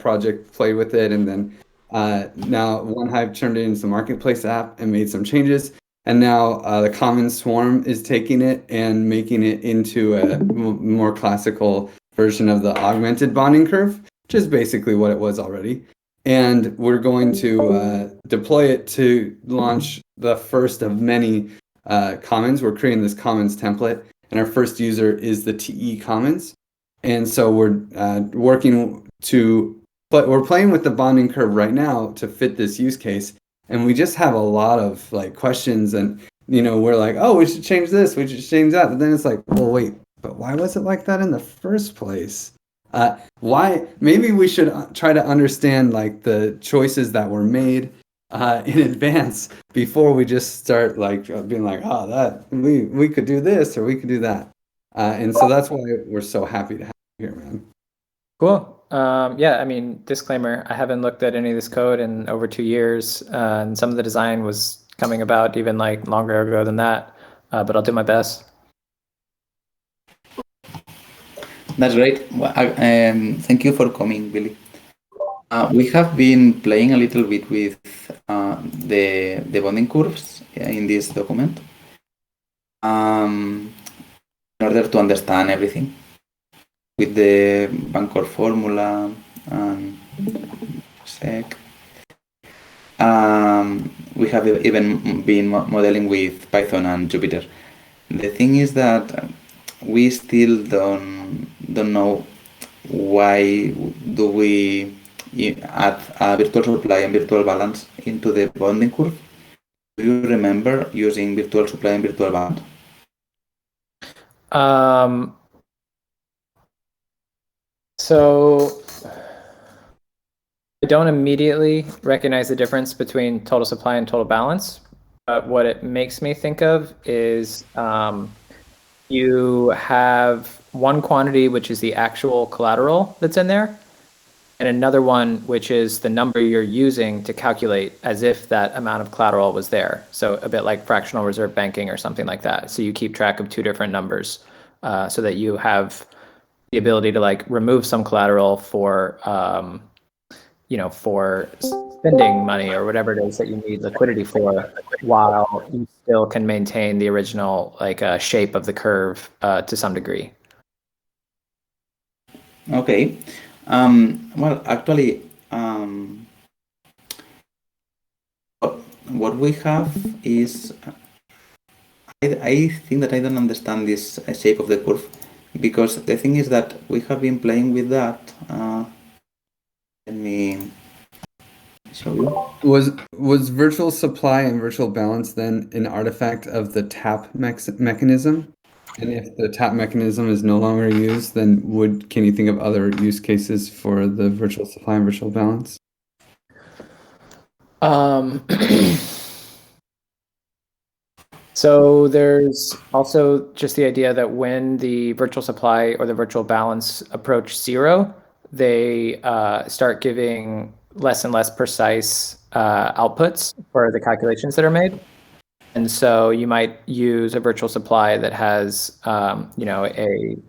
project played with it, and then now OneHive turned it into the marketplace app and made some changes. And now the Common Swarm is taking it and making it into a more classical version of the augmented bonding curve, which is basically what it was already. And we're going to deploy it to launch the first of many commons. We're creating this commons template, and our first user is the TE commons. And so we're we're playing with the bonding curve right now to fit this use case. And we just have a lot of like questions, and we're like, oh, we should change this, we should change that. But then it's like, well, wait, but why was it like that in the first place? Why? Maybe we should try to understand like the choices that were made in advance before we just start like being like, oh, that we could do this or we could do that. And so that's why we're so happy to have you here, man. Cool. Yeah, I mean, disclaimer, I haven't looked at any of this code in over 2 years, and some of the design was coming about even like longer ago than that, but I'll do my best. That's great. Well, thank you for coming, Billy. We have been playing a little bit with the bonding curves in this document in order to understand everything with the Bancor formula and sec. We have even been modeling with Python and Jupyter. The thing is that we still don't know why do we add a virtual supply and virtual balance into the bonding curve. Do you remember using virtual supply and virtual balance? So I don't immediately recognize the difference between total supply and total balance, but what it makes me think of is you have one quantity, which is the actual collateral that's in there, and another one, which is the number you're using to calculate as if that amount of collateral was there. So a bit like fractional reserve banking or something like that. So you keep track of two different numbers so that you have the ability to like remove some collateral for, for spending money or whatever it is that you need liquidity for, while you still can maintain the original like shape of the curve to some degree. Okay. Well, actually, what we have is, I think that I don't understand this shape of the curve, because the thing is that we have been playing with that. Let me show you. Was virtual supply and virtual balance then an artifact of the tap mechanism? And if the tap mechanism is no longer used, then can you think of other use cases for the virtual supply and virtual balance? So there's also just the idea that when the virtual supply or the virtual balance approach zero, they start giving less and less precise outputs for the calculations that are made. And so you might use a virtual supply that has, a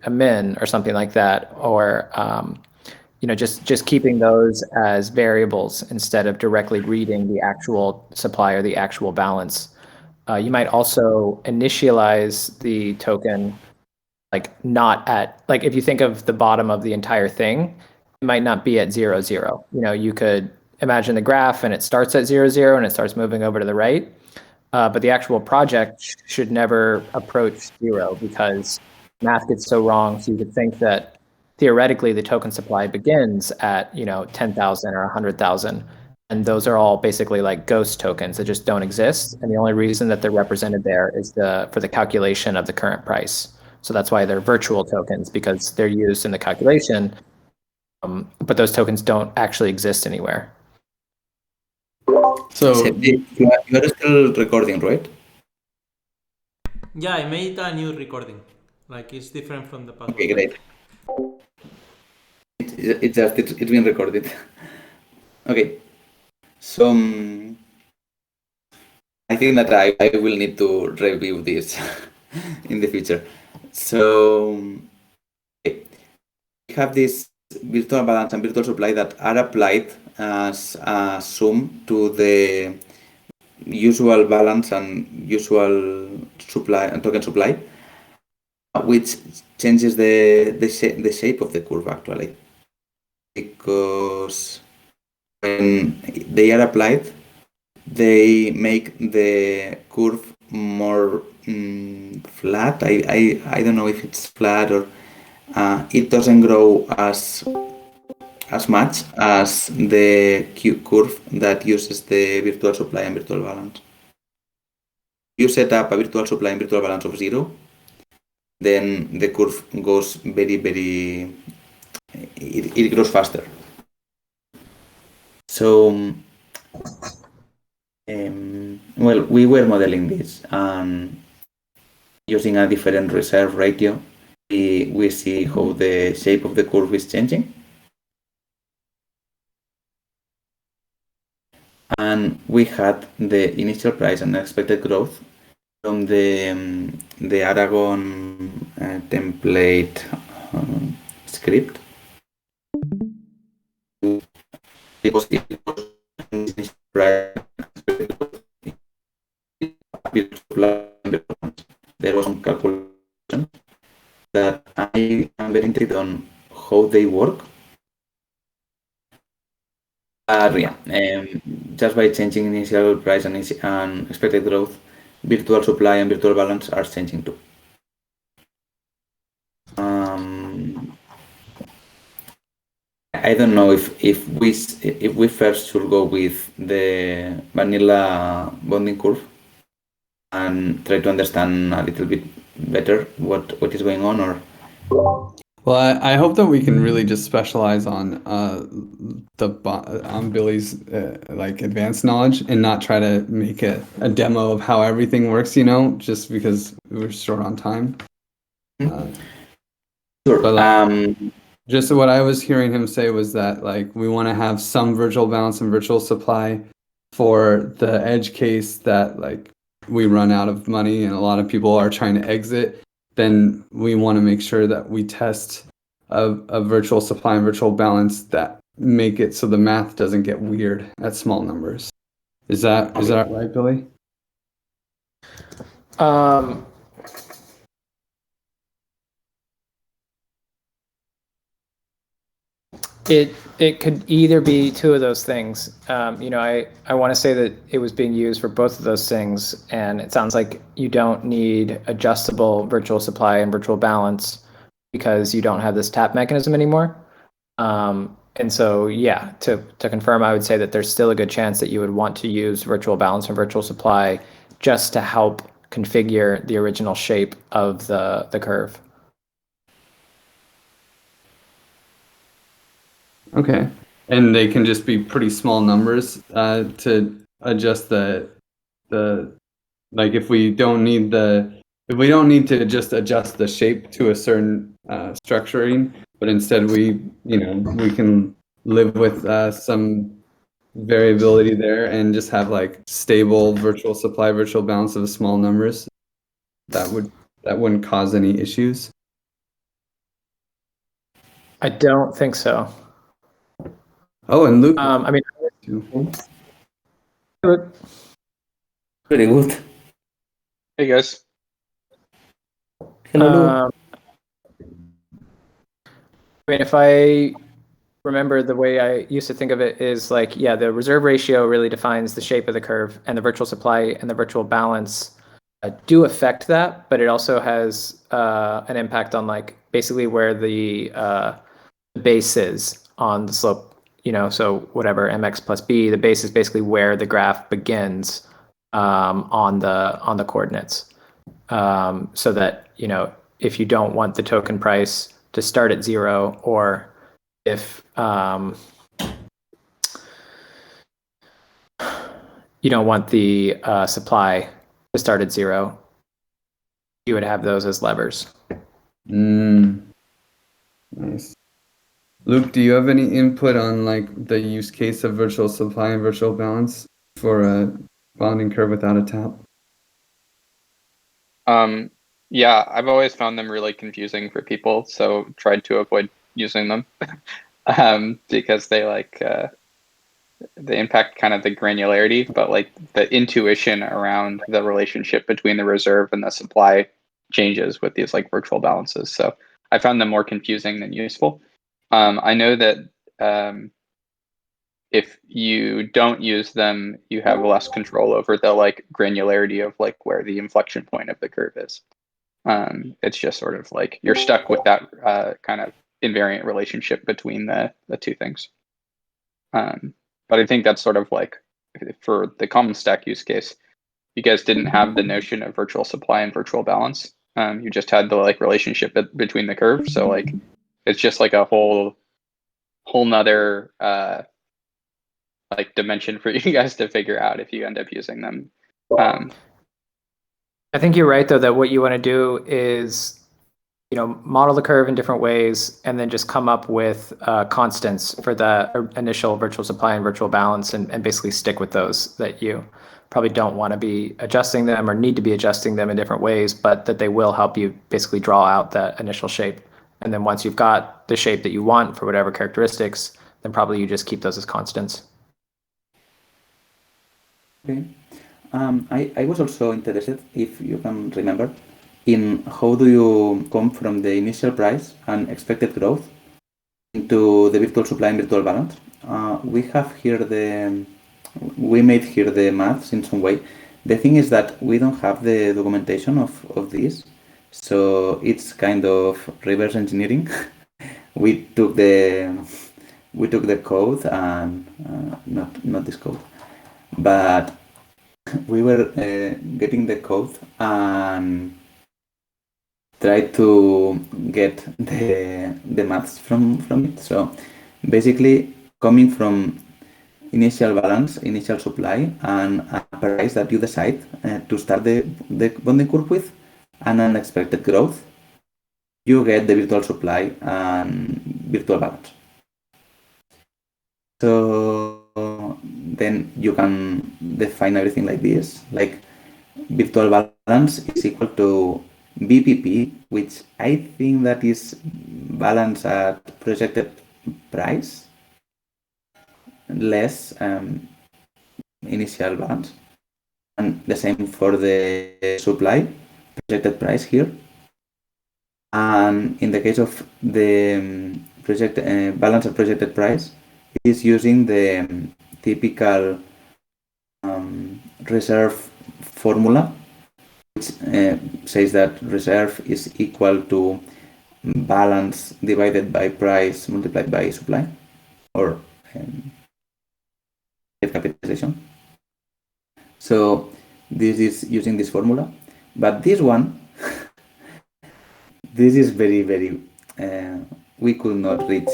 min or something like that, or just keeping those as variables instead of directly reading the actual supply or the actual balance. You might also initialize the token, like not at, like if you think of the bottom of the entire thing, it might not be at 0, 0. You could imagine the graph and it starts at 0, 0 and it starts moving over to the right. But the actual project should never approach 0 because math gets so wrong. So you could think that theoretically the token supply begins at 10,000 or 100,000, and those are all basically like ghost tokens that just don't exist. And the only reason that they're represented there is for the calculation of the current price. So that's why they're virtual tokens, because they're used in the calculation, but those tokens don't actually exist anywhere. So you are still recording, right? Yeah, I made a new recording. Like it's different from the past. Okay, great. It's been recorded. Okay. So I think that I will need to review this in the future. So we have this virtual balance and virtual supply that are applied as a sum to the usual balance and usual supply and token supply, which changes the shape of the curve actually, because when they are applied, they make the curve more flat. I don't know if it's flat or it doesn't grow as much as the Q curve that uses the virtual supply and virtual balance. You set up a virtual supply and virtual balance of 0, then the curve goes very, it grows faster. So, well, we were modeling this and using a different reserve ratio, we see how the shape of the curve is changing. And we had the initial price and expected growth from the Aragon template script. Because it was initial price, there was some calculation that I am very interested on how they work. Just by changing initial price and expected growth, virtual supply and virtual balance are changing too. I don't know if we first should go with the vanilla bonding curve and try to understand a little bit better what is going on, or Well, I hope that we can really just specialize on Billy's like advanced knowledge and not try to make a demo of how everything works, just because we're short on time. Sure. But just what I was hearing him say was that like we want to have some virtual balance and virtual supply for the edge case that like we run out of money and a lot of people are trying to exit. Then we want to make sure that we test a virtual supply and virtual balance that make it so the math doesn't get weird at small numbers. Is that right, Billy? It could either be two of those things. I want to say that it was being used for both of those things, and it sounds like you don't need adjustable virtual supply and virtual balance because you don't have this tap mechanism anymore. And so, yeah, to confirm, I would say that there's still a good chance that you would want to use virtual balance and virtual supply just to help configure the original shape of the curve. Okay. And they can just be pretty small numbers to adjust the like if we don't need to just adjust the shape to a certain structuring, but instead we can live with some variability there and just have like stable virtual supply, virtual balance of small numbers. That wouldn't cause any issues. I don't think so. Oh, and Luke. I mean, very good. Hey guys. Hello. I mean, if I remember, the way I used to think of it is like, yeah, the reserve ratio really defines the shape of the curve, and the virtual supply and the virtual balance do affect that, but it also has an impact on like basically where the base is on the slope. So whatever mx plus b, the base is basically where the graph begins on the coordinates. So that if you don't want the token price to start at 0, or if you don't want the supply to start at 0, you would have those as levers. Nice. Luke, do you have any input on like the use case of virtual supply and virtual balance for a bonding curve without a tap? Yeah, I've always found them really confusing for people, so tried to avoid using them. because they they impact kind of the granularity, but like the intuition around the relationship between the reserve and the supply changes with these like virtual balances. So I found them more confusing than useful. I know that if you don't use them, you have less control over the like granularity of like where the inflection point of the curve is. It's just sort of like you're stuck with that kind of invariant relationship between the two things. But I think that's sort of like for the common stack use case, you guys didn't have the notion of virtual supply and virtual balance. You just had the like relationship between the curve. So like it's just like a whole nother like dimension for you guys to figure out if you end up using them. I think you're right though that what you want to do is model the curve in different ways and then just come up with constants for the initial virtual supply and virtual balance and basically stick with those, that you probably don't want to be adjusting them or need to be adjusting them in different ways, but that they will help you basically draw out that initial shape. And then once you've got the shape that you want for whatever characteristics, then probably you just keep those as constants. Okay. I was also interested, if you can remember, in how do you come from the initial price and expected growth into the virtual supply and virtual balance. We made here the maths in some way. The thing is that we don't have the documentation of this, so it's kind of reverse engineering. we took the code and not this code, but we were getting the code and try to get the maths from it. So basically coming from initial balance, initial supply, and a price that you decide to start the bonding curve with, and unexpected growth, you get the virtual supply and virtual balance. So then you can define everything like this, like virtual balance is equal to BPP, which I think that is balance at projected price less initial balance, and the same for the supply projected price here. And in the case of the project balance at projected price, it is using the typical reserve formula, which says that reserve is equal to balance divided by price multiplied by supply, or capitalization. So this is using this formula, but this one, this is very, very, we could not reach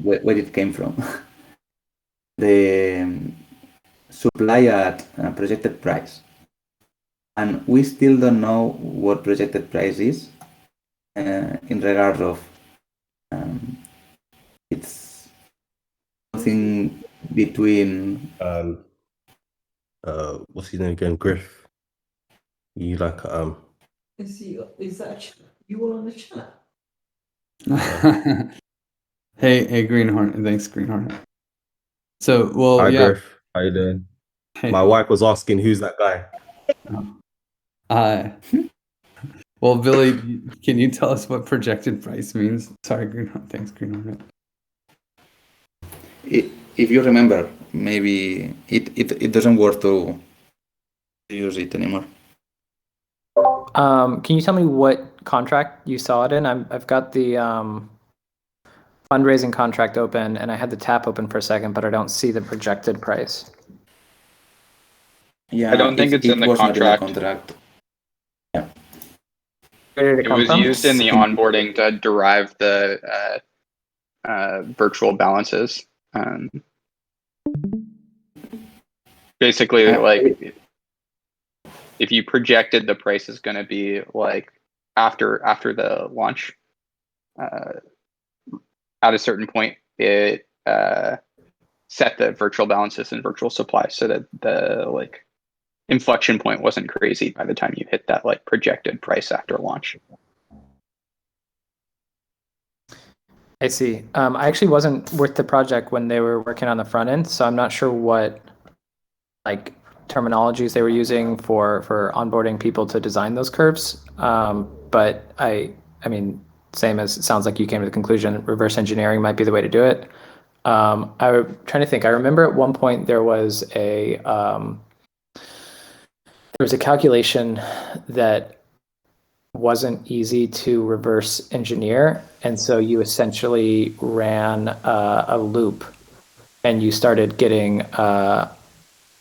where it came from. The supply at projected price. And we still don't know what projected price is in regard of it's something between what's his name again? Griff. You like Is that you all on the chat? Hey, Greenhorn. Thanks, Greenhorn. So, well, Hi yeah. Griff, how you doing? Hey. My wife was asking who's that guy. Well, Billy, can you tell us what projected price means? Sorry, Greenhorn. Thanks, Greenhorn. If you remember, maybe it doesn't work to use it anymore. Can you tell me what contract you saw it in? I've got the fundraising contract open, and I had the tap open for a second, but I don't see the projected price. Yeah, I don't think it's in the was contract. Not in the contract. Yeah. Where did It was used in the onboarding to derive the virtual balances. Basically, like if you projected the price is going to be like after the launch, at a certain point, it set the virtual balances and virtual supply so that the like inflection point wasn't crazy by the time you hit that like projected price after launch. I see. I actually wasn't with the project when they were working on the front end, so I'm not sure what like terminologies they were using for onboarding people to design those curves. But I mean, same as it sounds like you came to the conclusion, reverse engineering might be the way to do it. I'm trying to think. I remember at one point there was a calculation that wasn't easy to reverse engineer, and so you essentially ran a loop, and you started getting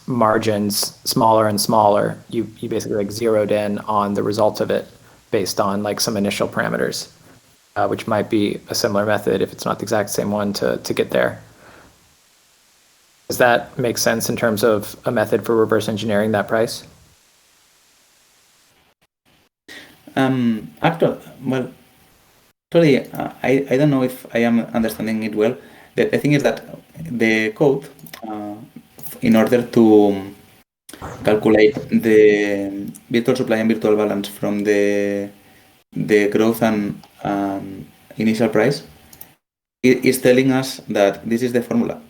margins smaller and smaller. You basically like zeroed in on the result of it based on like some initial parameters, which might be a similar method if it's not the exact same one to get there. Does that make sense in terms of a method for reverse engineering that price? Actually, I don't know if I am understanding it well. The thing is that the code, in order to calculate the virtual supply and virtual balance from the growth and initial price, it is telling us that this is the formula.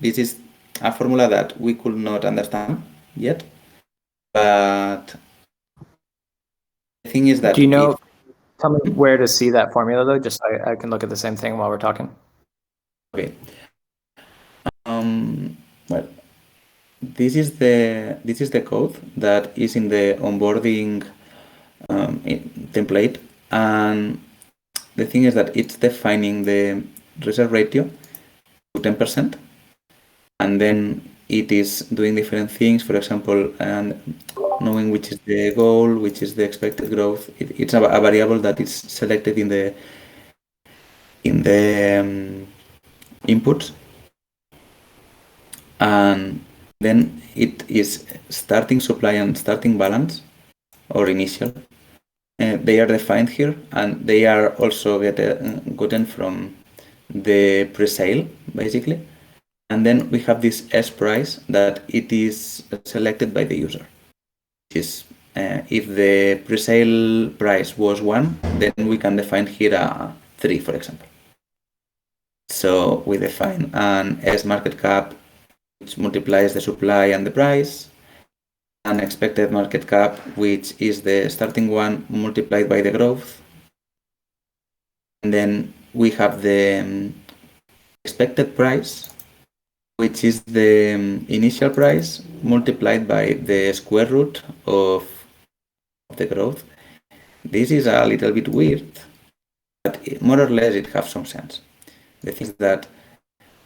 This is a formula that we could not understand yet, but the thing is that Do you know? Tell me where to see that formula though, just so I can look at the same thing while we're talking. Okay. Well, this is the code that is in the onboarding template, and the thing is that it's defining the reserve ratio to 10%, and then it is doing different things. For example, and knowing which is the goal, which is the expected growth. It's a variable that is selected in the inputs, and then it is starting supply and starting balance or initial. They are defined here, and they are also gotten from the pre-sale basically. And then we have this S price that it is selected by the user. Is if the pre-sale price was 1, then we can define here a 3, for example. So we define an S market cap, which multiplies the supply and the price, an expected market cap, which is the starting one multiplied by the growth. And then we have the expected price, which is the initial price multiplied by the square root of the growth. This is a little bit weird, but more or less it has some sense. The thing is that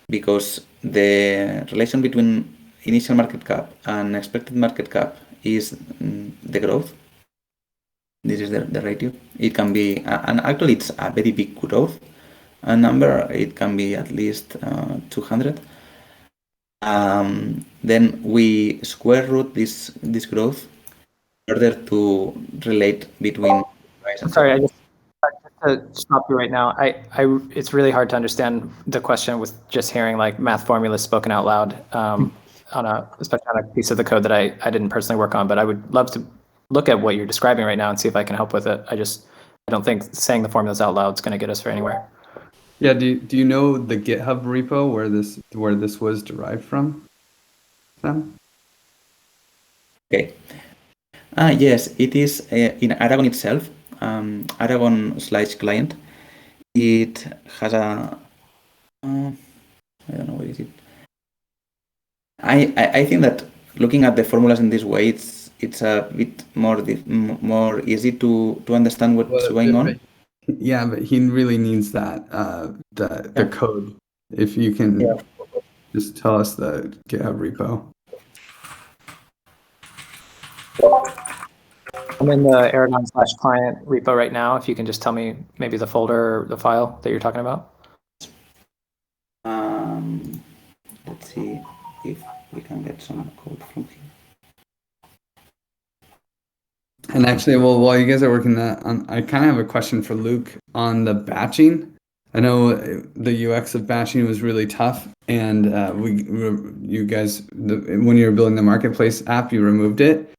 because the relation between initial market cap and expected market cap is the growth, this is the ratio. It can be, and actually it's a very big growth. A number, it can be at least 200. Then we square root this growth in order to relate between price and Sorry, I just to stop you right now. It's really hard to understand the question with just hearing like math formulas spoken out loud, especially on a piece of the code that I didn't personally work on. But I would love to look at what you're describing right now and see if I can help with it. I don't think saying the formulas out loud is going to get us very anywhere. Yeah, do you know the GitHub repo where this was derived from, Sam? Okay. Yes, it is in Aragon itself. Aragon/client. It has a I don't know what is it. I think that looking at the formulas in this way, it's a bit more easy to understand what's going on. Yeah, but he really needs that the code. If you can just tell us the GitHub repo. I'm in the Aragon/client repo right now. If you can just tell me maybe the folder or the file that you're talking about. Let's see if we can get some code from here. And actually, well, while you guys are working that on, I kind of have a question for Luke on the batching. I know the UX of batching was really tough, and you guys, when you were building the marketplace app, you removed it.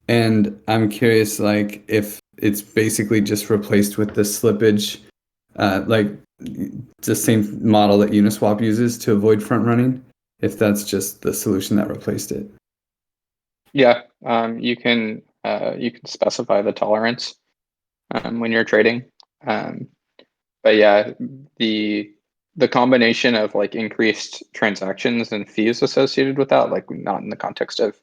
And I'm curious, like, if it's basically just replaced with the slippage, like the same model that Uniswap uses to avoid front running, if that's just the solution that replaced it. Yeah, you can specify the tolerance when you're trading. But yeah, the combination of like increased transactions and fees associated with that, like not in the context of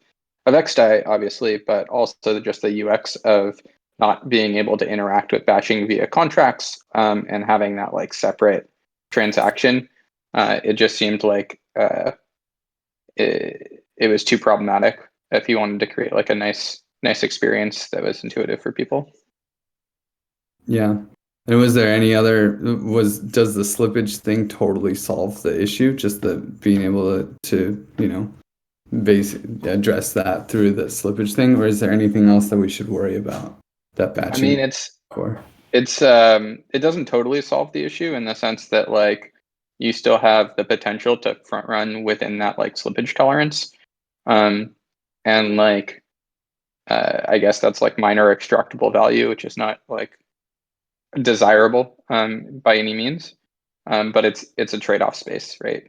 XDAI, obviously, but also just the UX of not being able to interact with batching via contracts, and having that like separate transaction. It just seemed like it was too problematic if you wanted to create like a nice experience that was intuitive for people. Yeah. And was there any other, does the slippage thing totally solve the issue? Just the being able to address that through the slippage thing, or is there anything else that we should worry about that I mean, batching it doesn't totally solve the issue in the sense that like you still have the potential to front run within that like slippage tolerance. And like I guess that's like minor extractable value, which is not like desirable by any means. But it's a trade-off space, right?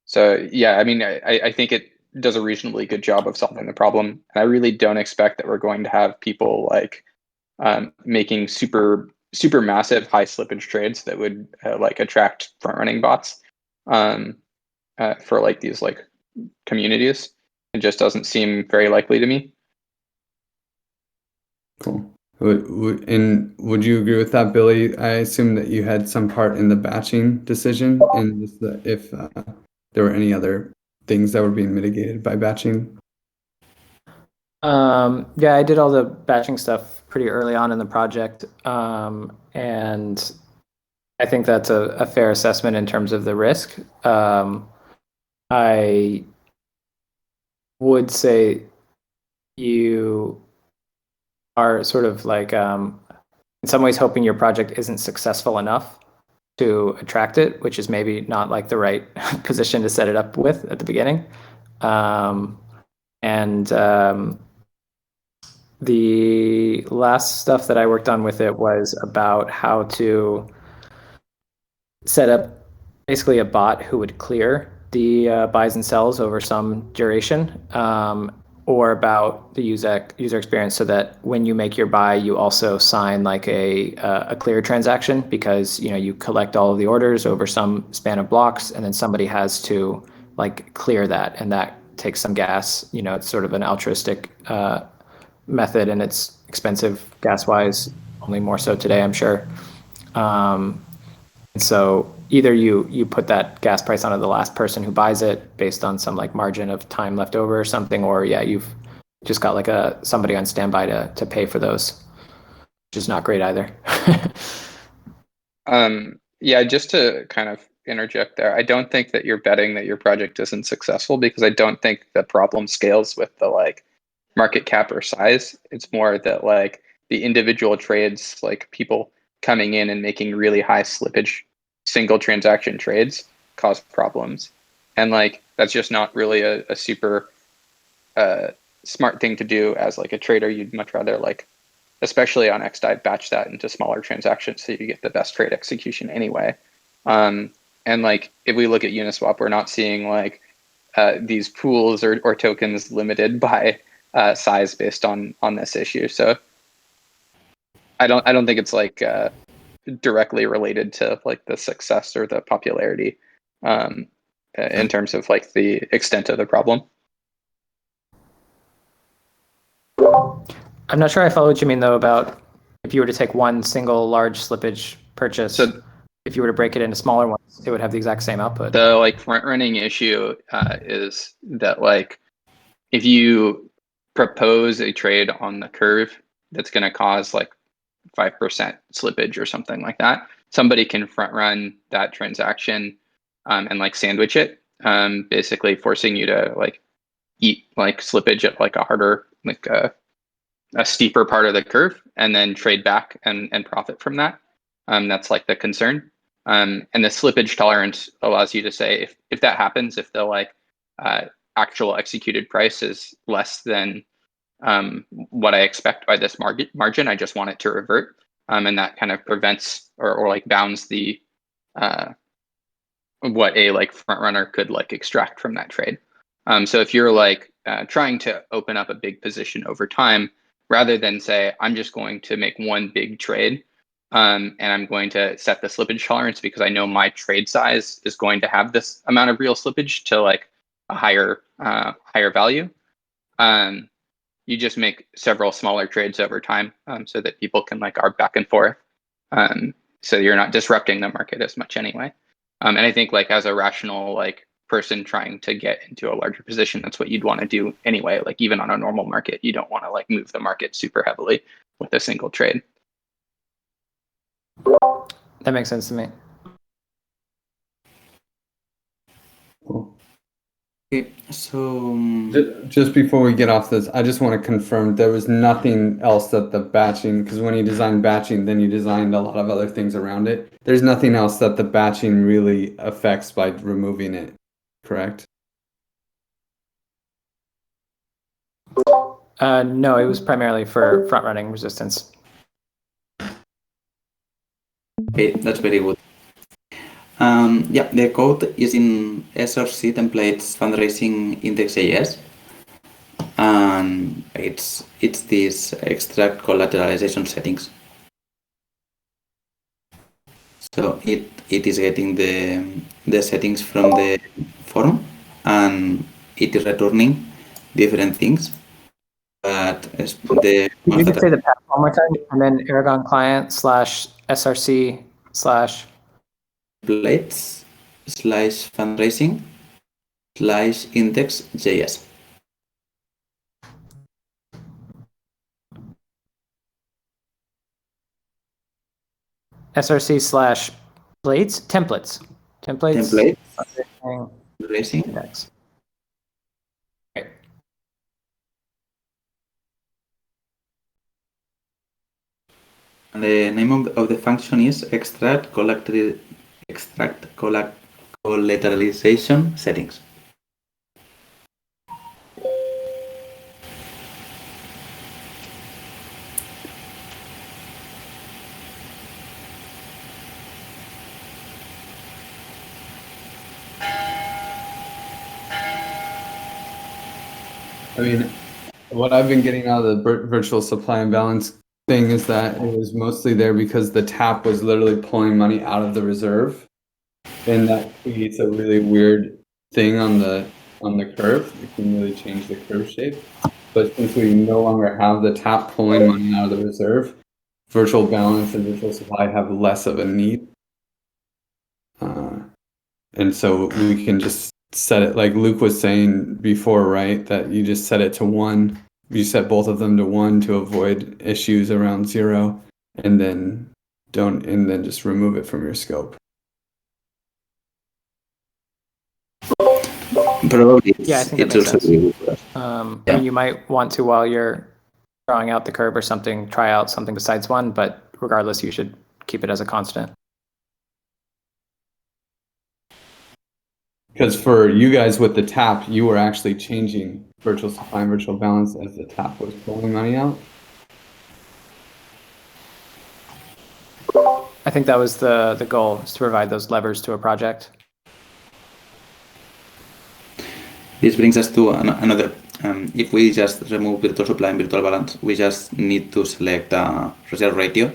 So yeah, I mean, I think it does a reasonably good job of solving the problem. And I really don't expect that we're going to have people like making super massive high slippage trades that would like attract front running bots for like these like communities. It just doesn't seem very likely to me. Cool. Would you agree with that, Billy? I assume that you had some part in the batching decision, and just if there were any other things that were being mitigated by batching. Yeah, I did all the batching stuff pretty early on in the project, and I think that's a fair assessment in terms of the risk. I would say you are sort of like in some ways hoping your project isn't successful enough to attract it, which is maybe not like the right position to set it up with at the beginning. The last stuff that I worked on with it was about how to set up basically a bot who would clear the buys and sells over some duration, or about the user experience, so that when you make your buy, you also sign like a clear transaction, because you collect all of the orders over some span of blocks, and then somebody has to like clear that, and that takes some gas. It's sort of an altruistic method, and it's expensive gas wise, only more so today, I'm sure. And so either you put that gas price onto the last person who buys it based on some like margin of time left over or something, or yeah, you've just got like somebody on standby to pay for those, which is not great either. Yeah, just to kind of interject there, I don't think that you're betting that your project isn't successful, because I don't think the problem scales with the like market cap or size. It's more that like the individual trades, like people coming in and making really high slippage single transaction trades, cause problems. And like that's just not really a super smart thing to do as like a trader. You'd much rather, like, especially on XDAI, batch that into smaller transactions so you get the best trade execution anyway. And like if we look at Uniswap, we're not seeing like these pools or tokens limited by size based on this issue. So I don't think it's like directly related to like the success or the popularity in terms of like the extent of the problem. I'm not sure I follow what you mean though about if you were to take one single large slippage purchase, So if you were to break it into smaller ones, it would have the exact same output. the like front running issue is that like if you propose a trade on the curve that's going to cause like 5% slippage or something like that, somebody can front run that transaction and like sandwich it, basically forcing you to like eat like slippage at like a harder, like a steeper part of the curve, and then trade back and profit from that. That's like the concern. And the slippage tolerance allows you to say if that happens, if the like actual executed price is less than what I expect by this margin, I just want it to revert. and that kind of prevents or like bounds the what a like front runner could like extract from that trade. So if you're like trying to open up a big position over time, rather than say I'm just going to make one big trade, and I'm going to set the slippage tolerance because I know my trade size is going to have this amount of real slippage to like a higher value. You just make several smaller trades over time, so that people can like arb back and forth. So you're not disrupting the market as much anyway. And I think like as a rational like person trying to get into a larger position, that's what you'd want to do anyway. Like even on a normal market, you don't want to like move the market super heavily with a single trade. That makes sense to me. Cool. Okay, so Just before we get off this, I just want to confirm there was nothing else that the batching, because when you design batching, then you designed a lot of other things around it. There's nothing else that the batching really affects by removing it, correct? No, it was primarily for front running resistance. okay, that's very good. Yeah, the code is in SRC templates fundraising index.js, and it's this extract collateralization settings. So it is getting the settings from the forum, and it is returning different things. But the You ones could that say the path one more time, and then Aragon client /src/ templates /fundraising /index.js. src/ plates templates Template fundraising fundraising. index. Great. And the name of the function is extract collateralization settings. I mean, what I've been getting out of the virtual supply and balance thing is that it was mostly there because the tap was literally pulling money out of the reserve, and that creates a really weird thing on the curve. It can really change the curve shape. But since we no longer have the tap pulling money out of the reserve, virtual balance and virtual supply have less of a need. And so we can just set it like Luke was saying before, right? That you just set it to 1. You set both of them to 1 to avoid issues around 0, and then just remove it from your scope. Probably Yeah, I think that it's makes also sense. very good for us. I mean, you might want to, while you're drawing out the curve or something, try out something besides 1, but regardless, you should keep it as a constant. Because for you guys with the tap, you were actually changing virtual supply and virtual balance as the tap was pulling money out. I think that was the goal, is to provide those levers to a project. This brings us to another. If we just remove virtual supply and virtual balance, we just need to select a reserve ratio.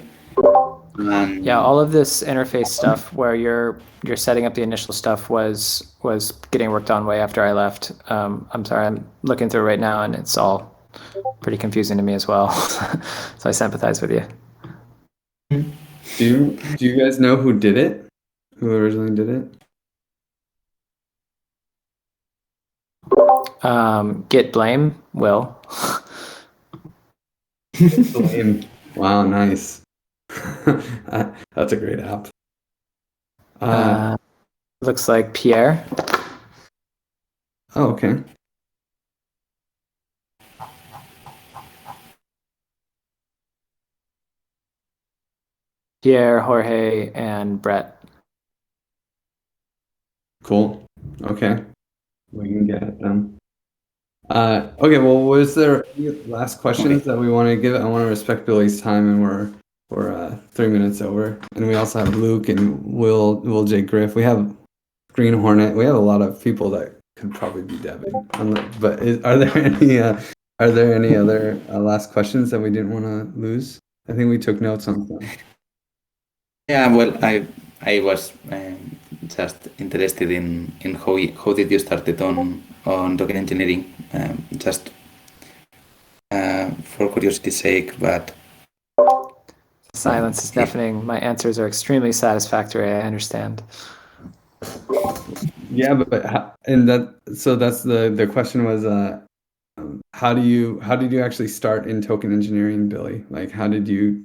And Yeah, all of this interface stuff where you're setting up the initial stuff was getting worked on way after I left. I'm sorry, I'm looking through it right now, and it's all pretty confusing to me as well. So I sympathize with you. Do you guys know who did it? Who originally did it? Git blame, Will. Blame. Wow, nice. That's a great app. Looks like Pierre. Oh, okay. Pierre, Jorge, and Brett. Cool. Okay. We can get it done. Okay, well, was there any last questions that we want to give? I want to respect Billy's time, and we're We're 3 minutes over, and we also have Luke and Will J. Griff. We have Green Hornet. We have a lot of people that could probably be debbing. But are there any other last questions that we didn't want to lose? I think we took notes on some. Yeah, well, I was just interested in how did you started on token engineering, just for curiosity's sake, but Silence is deafening. My answers are extremely satisfactory. I understand. Yeah, so that's the question was how did you actually start in token engineering, Billy? Like how did you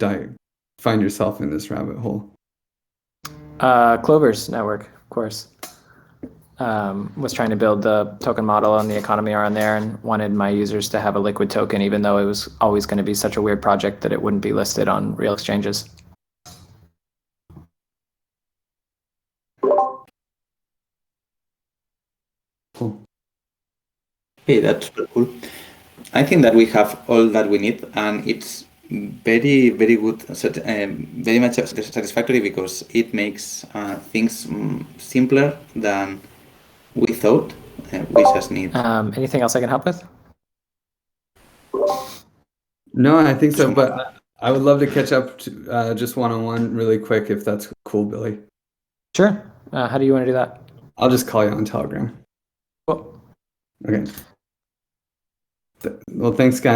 find yourself in this rabbit hole? Clover's network, of course. Was trying to build the token model and the economy around there, and wanted my users to have a liquid token, even though it was always going to be such a weird project that it wouldn't be listed on real exchanges. Cool. hey, that's super cool. I think that we have all that we need, and it's very, very good, very much satisfactory because it makes things simpler than we thought. We just need. Anything else I can help with? No, I think so, but I would love to catch up just one-on-one really quick if that's cool, Billy. Sure. How do you want to do that? I'll just call you on Telegram. Cool. Okay. Well, thanks, guys.